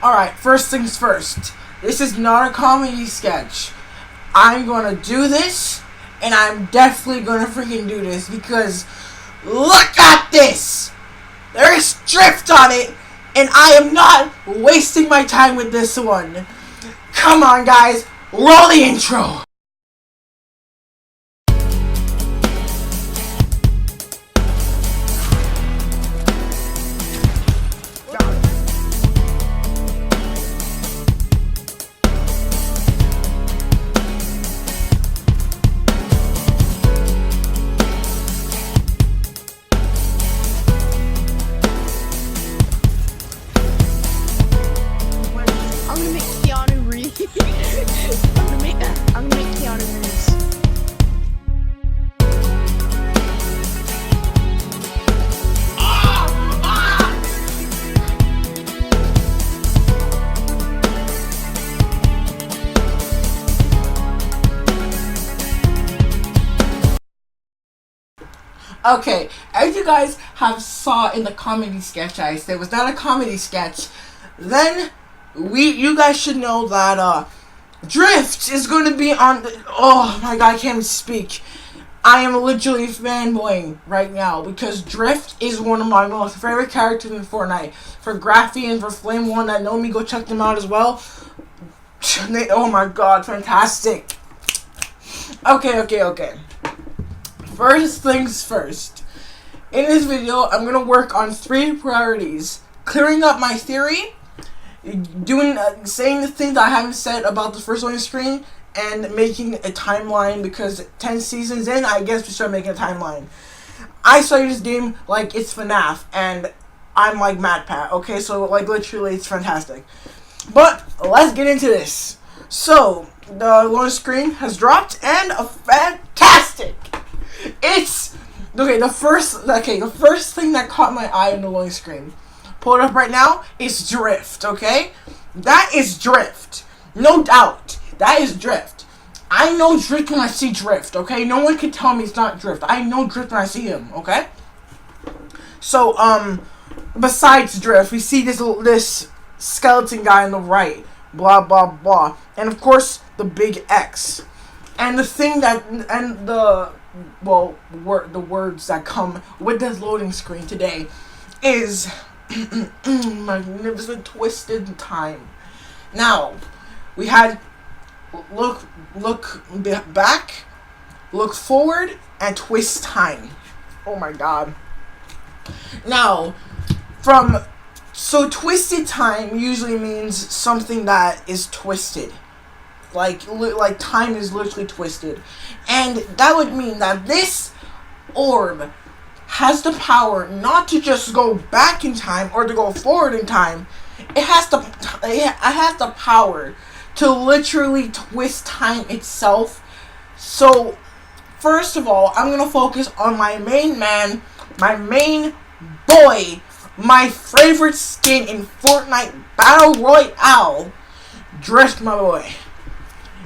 Alright, first things first. This is not a comedy sketch. I'm gonna do this, and I'm definitely gonna freaking do this because look at this! There is drift on it, and I am not wasting my time with this one. Come on, guys, roll the intro. I'm gonna make Keanu Reeves. Okay, as you guys have saw in the comedy sketch I said was not a comedy sketch, then you guys should know that Drift is going to be on the, oh my god, I can't even speak. I am literally fanboying right now because Drift is one of my most favorite characters in Fortnite. For Graphy and for Flame One that know me, go check them out as well. Oh my god, fantastic. Okay. First things first. In this video, I'm going to work on 3 priorities. Clearing up my theory, saying the things that I haven't said about the first loading screen, and making a timeline because 10 seasons in, I guess we start making a timeline. I started this game like it's FNAF, and I'm like MatPat, okay? So, like, literally, it's fantastic. But, let's get into this. So, the loading screen has dropped, and a fantastic! It's the first thing that caught my eye on the loading screen, pull it up right now, is Drift. Okay, that is Drift, no doubt. That is Drift. I know Drift when I see Drift. Okay, no one can tell me it's not Drift. I know Drift when I see him. Okay. So besides Drift, we see this skeleton guy on the right. Blah blah blah, and of course the big X, and the thing that the words that come with this loading screen today is magnificent twisted time. Now, we had look back, look forward, and twist time. Oh my god. Now, so twisted time usually means something that is twisted. Like time is literally twisted. And that would mean that this orb has the power not to just go back in time or to go forward in time. It has the power to literally twist time itself. So, first of all, I'm going to focus on my main man, my main boy, my favorite skin in Fortnite Battle Royale, Drift, my boy.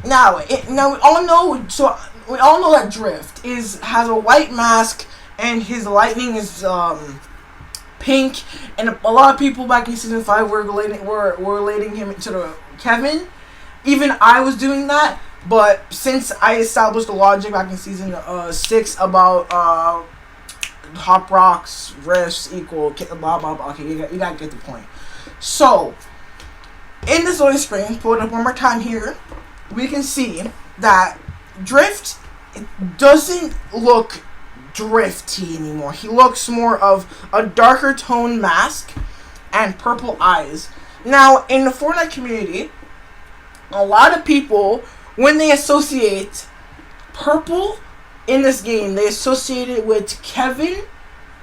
Now we all know that Drift has a white mask and his lightning is pink, and a lot of people back in season 5 were relating him to the Kevin. Even I was doing that, but since I established the logic back in season 6 about hop rocks riffs equal blah blah blah. Okay, you gotta get the point. So in this loading screen, pull it up one more time here, we can see that Drift doesn't look drifty anymore. He looks more of a darker tone mask and purple eyes. Now, in the Fortnite community, a lot of people, when they associate purple in this game, they associate it with Kevin.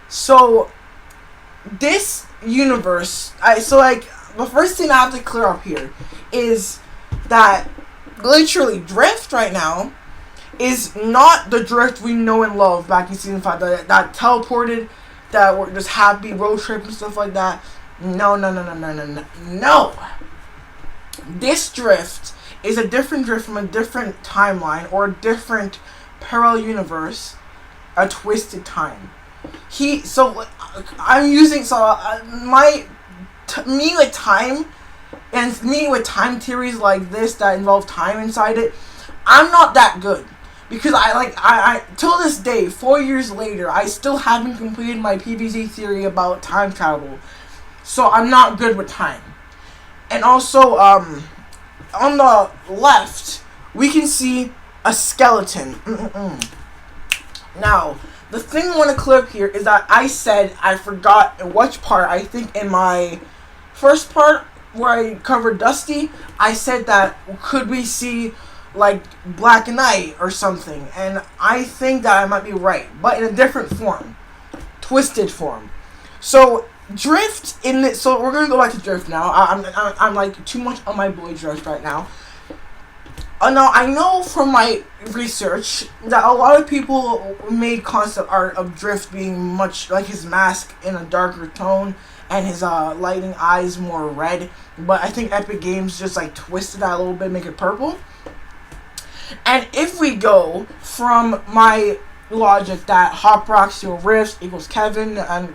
So, this universe, the first thing I have to clear up here is that literally Drift right now is not the Drift we know and love back in season 5 that teleported, that were just happy road trip and stuff like that. No. This Drift is a different Drift from a different timeline or a different parallel universe, a twisted time. Me with time And me with time theories like this that involve time inside it, I'm not that good. Because I till this day, 4 years later, I still haven't completed my PVZ theory about time travel. So I'm not good with time. And also, on the left, we can see a skeleton. Now, the thing I want to clear up here is that I said, I forgot in which part, I think in my first part where I covered Dusty, I said that could we see like Black Knight or something, and I think that I might be right, but in a different form, twisted form. So Drift in this, so we're gonna go back to Drift now. I'm like too much on my boy Drift right now. Now I know from my research that a lot of people made concept art of Drift being much like his mask in a darker tone and his lighting eyes more red, but I think Epic Games just like twisted that a little bit, make it purple. And if we go from my logic that Hop Rock Steel Rifts equals Kevin and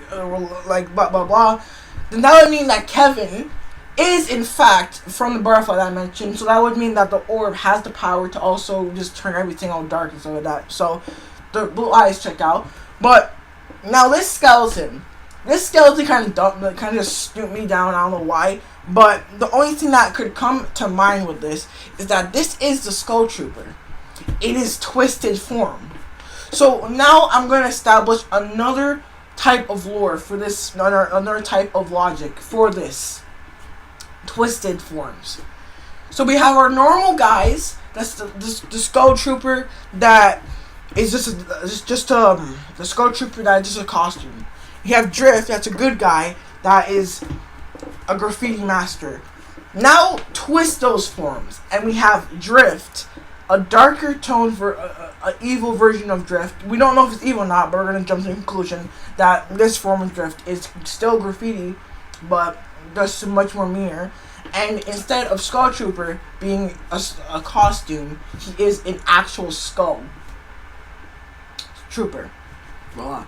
like blah blah blah, then that would mean that Kevin is in fact from the butterfly that I mentioned. So that would mean that the orb has the power to also just turn everything all dark and stuff like that. So the blue eyes check out. But now this skeleton kind of dumb, kind of just snooped me down. I don't know why. But the only thing that could come to mind with this is that this is the Skull Trooper. It is twisted form. So now I'm going to establish another type of lore for this, another type of logic for this. Twisted forms. So we have our normal guys. That's the Skull Trooper that is just the Skull Trooper that is just a costume. You have Drift. That's a good guy. That is a graffiti master. Now twist those forms, and we have Drift, a darker tone for an evil version of Drift. We don't know if it's evil or not, but we're gonna jump to the conclusion that this form of Drift is still graffiti, but just much more meaner. And instead of Skull Trooper being a costume, he is an actual skull trooper. Voila.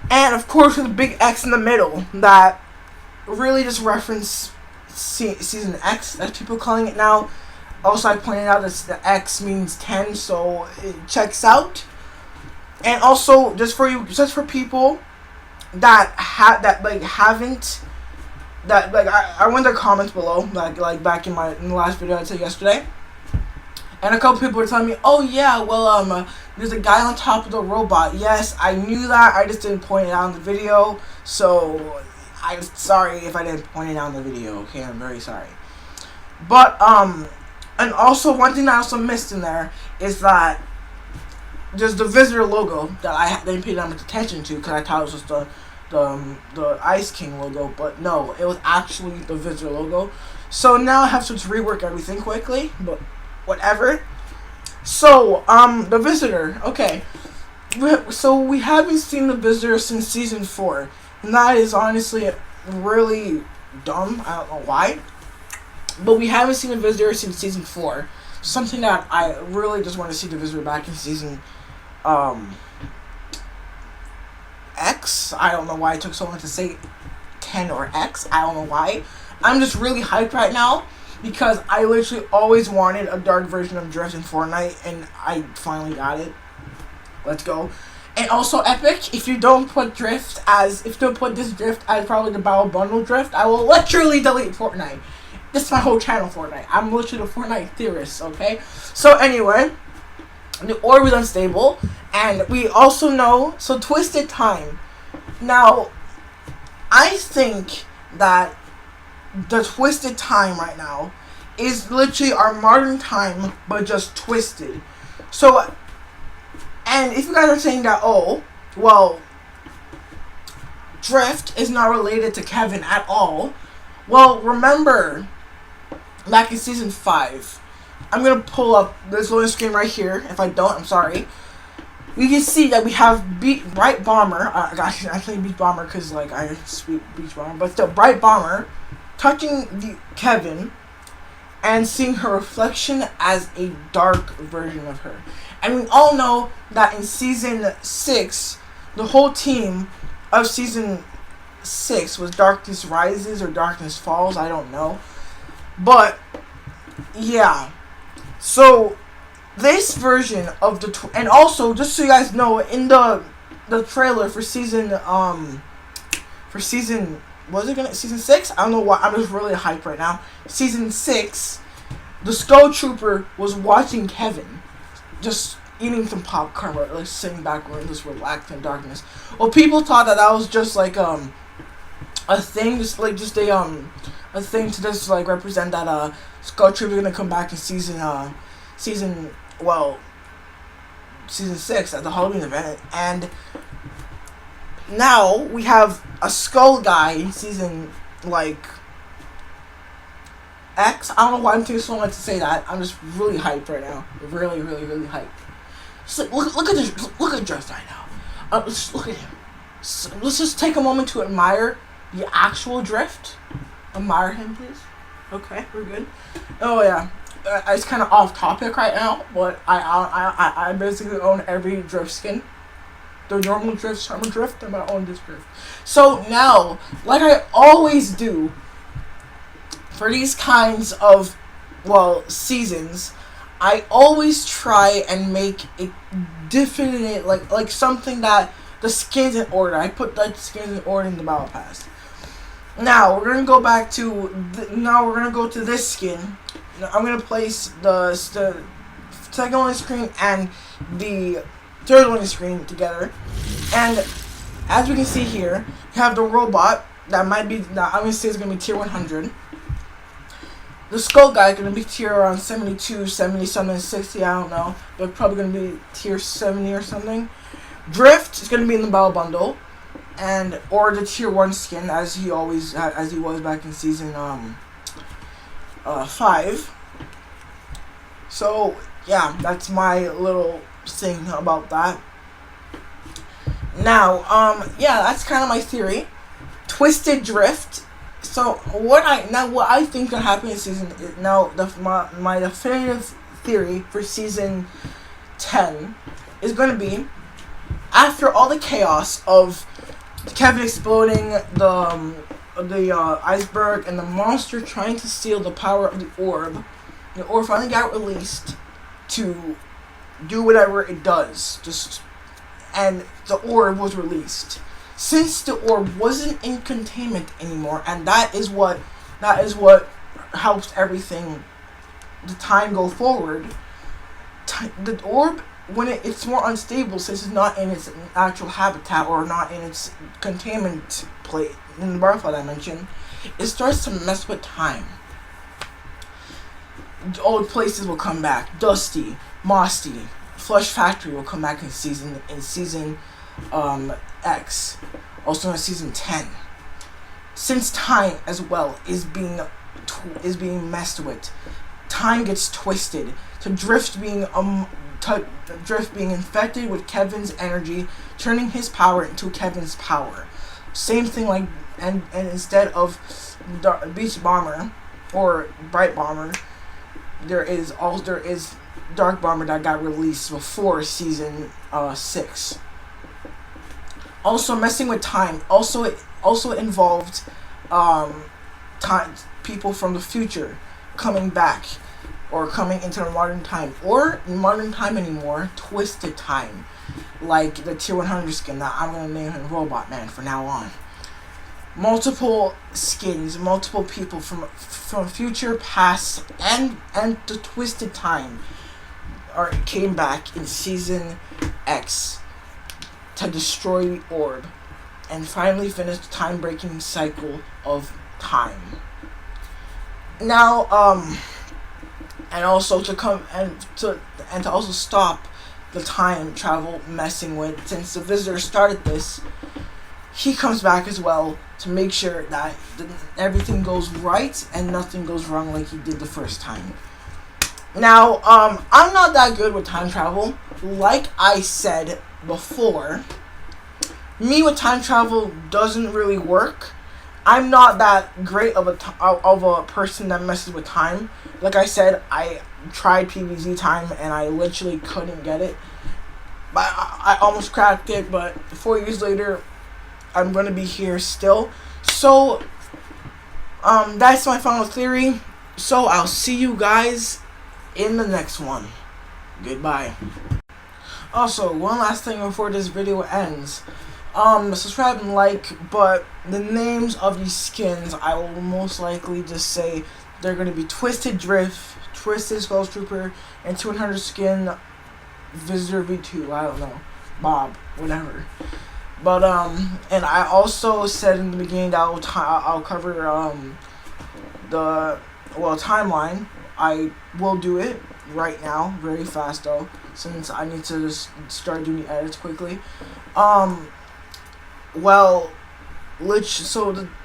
And of course, with a big X in the middle that really just reference Season X, as people calling it now. Also, I pointed out that the X means 10, so it checks out. And also, just for people that I went to comments below, like back in the last video I said yesterday, and a couple people were telling me, oh yeah, well there's a guy on top of the robot. Yes, I knew that, I just didn't point it out in the video, so I'm sorry if I didn't point it out in the video, okay, I'm very sorry. But, and also one thing I also missed in there is that just the visitor logo that I didn't pay that much attention to because I thought it was just the Ice King logo, but no, it was actually the visitor logo. So now I have to rework everything quickly, but whatever. So, the visitor, okay. So we haven't seen the visitor since season 4. And that is honestly really dumb. I don't know why. But we haven't seen the visitor since season 4. Something that I really just want to see the visitor back in season X. I don't know why it took so long to say 10 or X. I don't know why. I'm just really hyped right now because I literally always wanted a dark version of Drift in Fortnite, and I finally got it. Let's go. And also Epic, if you don't put this Drift as probably the Battle Bundle Drift, I will literally delete Fortnite. This is my whole channel, Fortnite. I'm literally the Fortnite theorist, okay? So anyway, the orb is unstable, and we also know, so Twisted Time. Now, I think that the Twisted Time right now is literally our modern time, but just twisted. So, and if you guys are saying that, oh, well, Drift is not related to Kevin at all, well, remember, back in season 5, I'm going to pull up this loading screen right here. If I don't, I'm sorry. We can see that we have Bright Bomber, gosh, I say Beach Bomber because, like, I speak Beach Bomber, but still, Bright Bomber touching Kevin and seeing her reflection as a dark version of her. And we all know that in season 6, the whole team of season 6 was Darkness Rises or Darkness Falls. I don't know. But, yeah. So, this version of the... and also, just so you guys know, in the trailer for season... season 6? I don't know why. I'm just really hyped right now. Season 6, the Skull Trooper was watching Kevin. Just eating some popcorn, or like sitting back and just relaxed in darkness. Well, people thought that was just like a thing, just a thing to just like represent that Skull Trooper gonna come back in season 6 at the Halloween event, and now we have a Skull guy in season like X. I don't know why I'm taking so long to say that. I'm just really hyped right now. Really, really, really hyped. Just look at this. Look at Drift right now. Just look at him. So, let's just take a moment to admire the actual Drift. Admire him, please. Okay, we're good. Oh yeah, it's kind of off topic right now, but I basically own every Drift skin. The normal Drift, Summer Drift, and my own this Drift. So now, like I always do, for these kinds of, seasons, I always try and make it definite, like something that the skins in order. I put the skins in order in the Battle Pass. Now we're gonna go back to this skin. I'm gonna place the second on the screen and the third on the screen together, and as we can see here, you have the robot that I'm gonna say is gonna be tier 100. The Skull guy is gonna be tier around 72, 70 something, 60. I don't know, but probably gonna be tier 70 or something. Drift is gonna be in the battle bundle, or the tier 1 skin as he was back in season 5. So yeah, that's my little thing about that. Now, that's kind of my theory. Twisted Drift. So what I think gonna happen in season my definitive theory for season 10 is gonna be, after all the chaos of Kevin exploding the iceberg and the monster trying to steal the power of the orb finally got released to do whatever it does. And the orb was released. Since the orb wasn't in containment anymore, and that is what helps everything, the time go forward. The orb, when it's more unstable, since it's not in its actual habitat or not in its containment plate in the butterfly dimension, it starts to mess with time. Old places will come back. Dusty, Mossy, SHAREfactory will come back in season X, also in season 10. Since time as well is being messed with, time gets twisted to Drift being infected with Kevin's energy, turning his power into Kevin's power. Same thing and instead of Beach Bomber or Bright Bomber, there is Dark Bomber that got released before season 6. Also, messing with time also involved people from the future coming back or coming into the modern time, or modern time anymore, twisted time, like the tier 100 skin that I'm gonna name him Robot Man from now on. Multiple skins, multiple people from future, past, and the twisted time came back in season X to destroy the orb and finally finish the time-breaking cycle of time. Now, and also to also stop the time travel messing with, since the visitor started this, he comes back as well to make sure that everything goes right and nothing goes wrong like he did the first time. Now, I'm not that good with time travel. Like I said before, me with time travel doesn't really work. I'm not that great of a person that messes with time. Like I said, I tried PVZ time and I literally couldn't get it. But I almost cracked it, but 4 years later, I'm gonna be here still. So that's my final theory. So I'll see you guys in the next one. Goodbye. Also, one last thing before this video ends. Subscribe and like, but the names of these skins, I will most likely just say they're going to be Twisted Drift, Twisted Skull Trooper, and 200 Skin Visitor V2, I don't know, Bob, whatever. But, and I also said in the beginning that I'll cover, the, timeline. I will do it right now, very fast though, since I need to just start doing the edits quickly.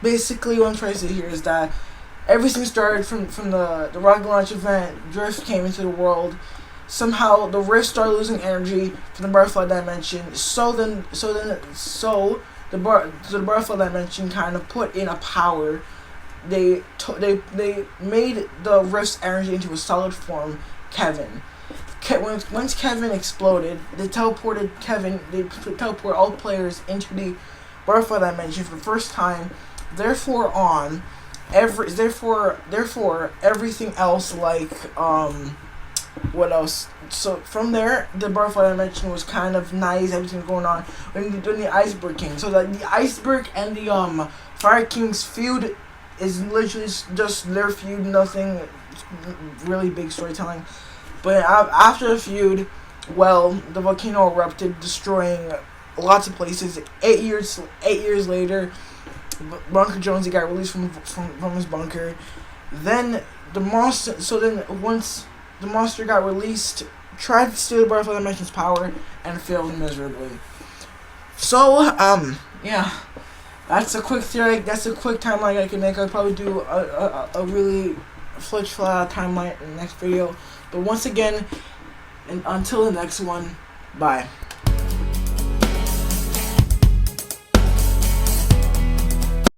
Basically what I'm trying to say here is that everything started from the rocket launch event. Drift came into the world. Somehow the Rift started losing energy from the butterfly dimension. So the butterfly dimension kind of put in a power. They made the Rift's energy into a solid form, Kevin. Once Kevin exploded, they teleported all players into the butterfly dimension for the first time. Therefore, everything else, like what else? So from there, the butterfly dimension was kind of nice. Everything was going on. When the Iceberg King, so that the Iceberg and the Fire King's feud is literally just their feud. Nothing really big storytelling. But after the feud, the volcano erupted, destroying lots of places. 8 years later, Bunker Jonesy got released from his bunker. Then the monster. So then once the monster got released, tried to steal the butterfly dimension's power and failed miserably. So yeah, that's a quick theory. That's a quick timeline I can make. I'll probably do a really flat out timeline in the next video. But once again, and until the next one, bye.